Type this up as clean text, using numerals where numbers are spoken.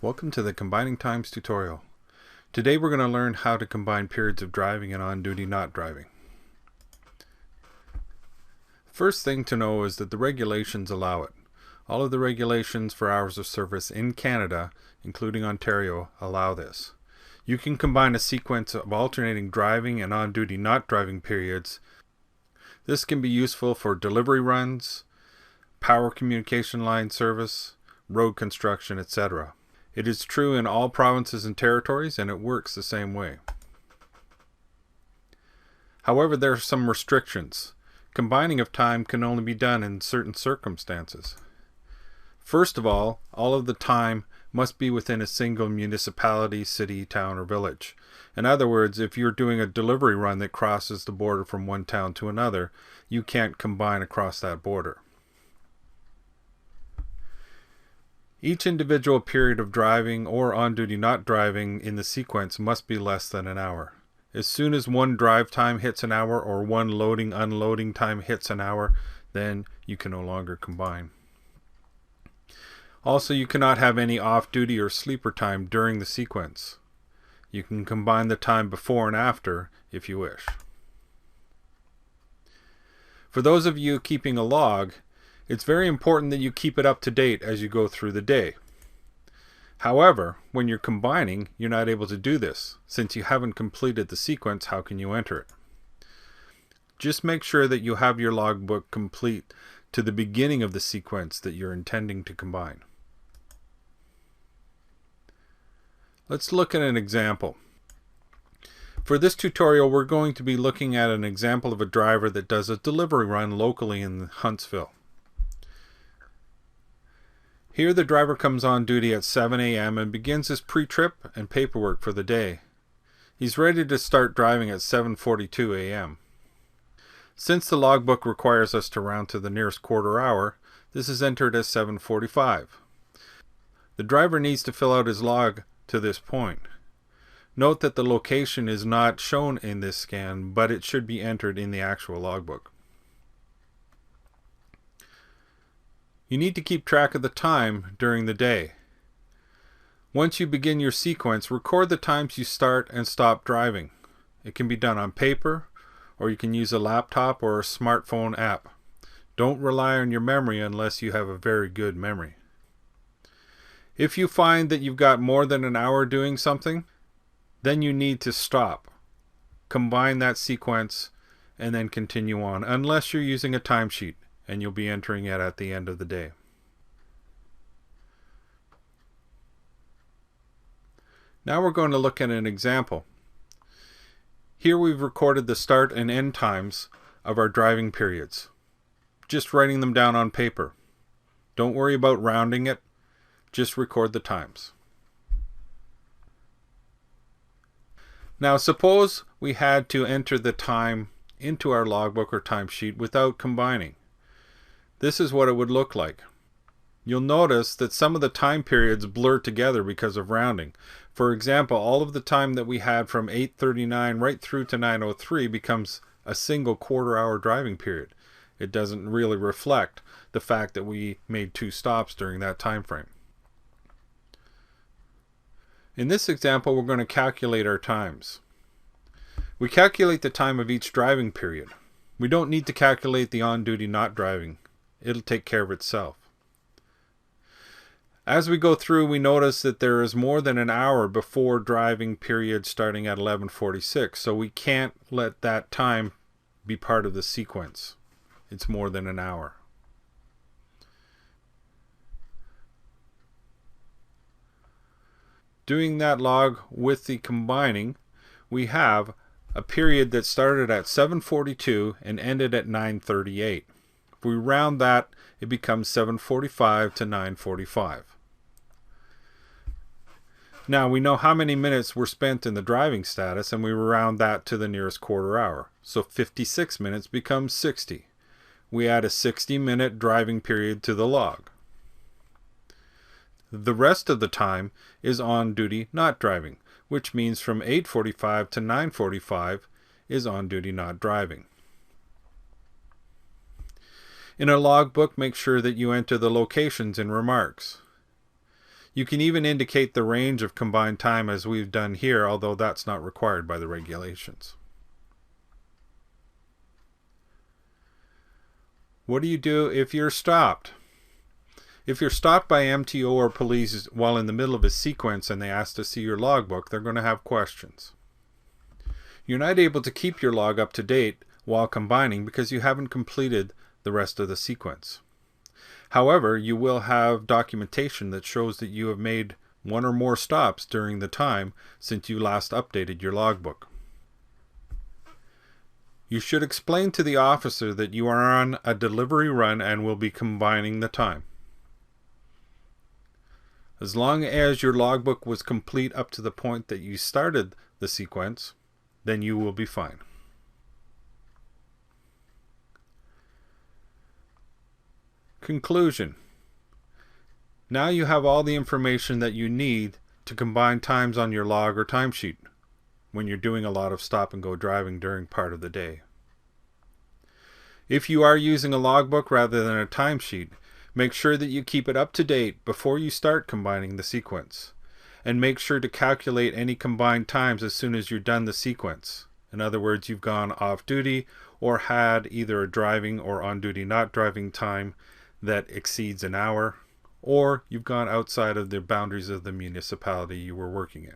Welcome to the Combining Times tutorial. Today we're going to learn how to combine periods of driving and on-duty not driving. First thing to know is that the regulations allow it. All of the regulations for hours of service in Canada, including Ontario, allow this. You can combine a sequence of alternating driving and on-duty not driving periods. This can be useful for delivery runs, power communication line service, road construction, etc. It is true in all provinces and territories, and it works the same way. However, there are some restrictions. Combining of time can only be done in certain circumstances. First of all of the time must be within a single municipality, city, town, or village. In other words, if you're doing a delivery run that crosses the border from one town to another, you can't combine across that border. Each individual period of driving or on-duty not driving in the sequence must be less than an hour. As soon as one drive time hits an hour or one loading-unloading time hits an hour, then you can no longer combine. Also, you cannot have any off-duty or sleeper time during the sequence. You can combine the time before and after if you wish. For those of you keeping a log, it's very important that you keep it up to date as you go through the day. However, when you're combining, you're not able to do this. Since you haven't completed the sequence, how can you enter it? Just make sure that you have your logbook complete to the beginning of the sequence that you're intending to combine. Let's look at an example. For this tutorial, we're going to be looking at an example of a driver that does a delivery run locally in Huntsville. Here the driver comes on duty at 7 a.m. and begins his pre-trip and paperwork for the day. He's ready to start driving at 7:42 a.m. Since the logbook requires us to round to the nearest quarter hour, this is entered as 7:45. The driver needs to fill out his log to this point. Note that the location is not shown in this scan, but it should be entered in the actual logbook. You need to keep track of the time during the day. Once you begin your sequence, record the times you start and stop driving. It can be done on paper, or you can use a laptop or a smartphone app. Don't rely on your memory unless you have a very good memory. If you find that you've got more than an hour doing something, then you need to stop. Combine that sequence and then continue on, unless you're using a timesheet, and you'll be entering it at the end of the day. Now we're going to look at an example. Here we've recorded the start and end times of our driving periods, just writing them down on paper. Don't worry about rounding it, just record the times. Now suppose we had to enter the time into our logbook or timesheet without combining. This is what it would look like. You'll notice that some of the time periods blur together because of rounding. For example, all of the time that we had from 8:39 right through to 9:03 becomes a single quarter-hour driving period. It doesn't really reflect the fact that we made 2 stops during that time frame. In this example, we're going to calculate our times. We calculate the time of each driving period. We don't need to calculate the on-duty not driving. It'll take care of itself. As we go through, we notice that there is more than an hour before driving period starting at 11:46, so we can't let that time be part of the sequence. It's more than an hour. Doing that log with the combining, we have a period that started at 7:42 and ended at 9:38. If we round that, it becomes 7:45 to 9:45. Now we know how many minutes were spent in the driving status, and we round that to the nearest quarter hour. So 56 minutes becomes 60. We add a 60-minute driving period to the log. The rest of the time is on-duty not driving, which means from 8:45 to 9:45 is on-duty not driving. In a logbook, make sure that you enter the locations in remarks. You can even indicate the range of combined time as we've done here, although that's not required by the regulations. What do you do if you're stopped? If you're stopped by MTO or police while in the middle of a sequence and they ask to see your logbook, they're going to have questions. You're not able to keep your log up to date while combining because you haven't completed the rest of the sequence. However, you will have documentation that shows that you have made one or more stops during the time since you last updated your logbook. You should explain to the officer that you are on a delivery run and will be combining the time. As long as your logbook was complete up to the point that you started the sequence, then you will be fine. Conclusion. Now you have all the information that you need to combine times on your log or timesheet when you're doing a lot of stop and go driving during part of the day. If you are using a logbook rather than a timesheet, make sure that you keep it up to date before you start combining the sequence. And make sure to calculate any combined times as soon as you're done the sequence. In other words, you've gone off duty or had either a driving or on duty not driving time that exceeds an hour, or you've gone outside of the boundaries of the municipality you were working in.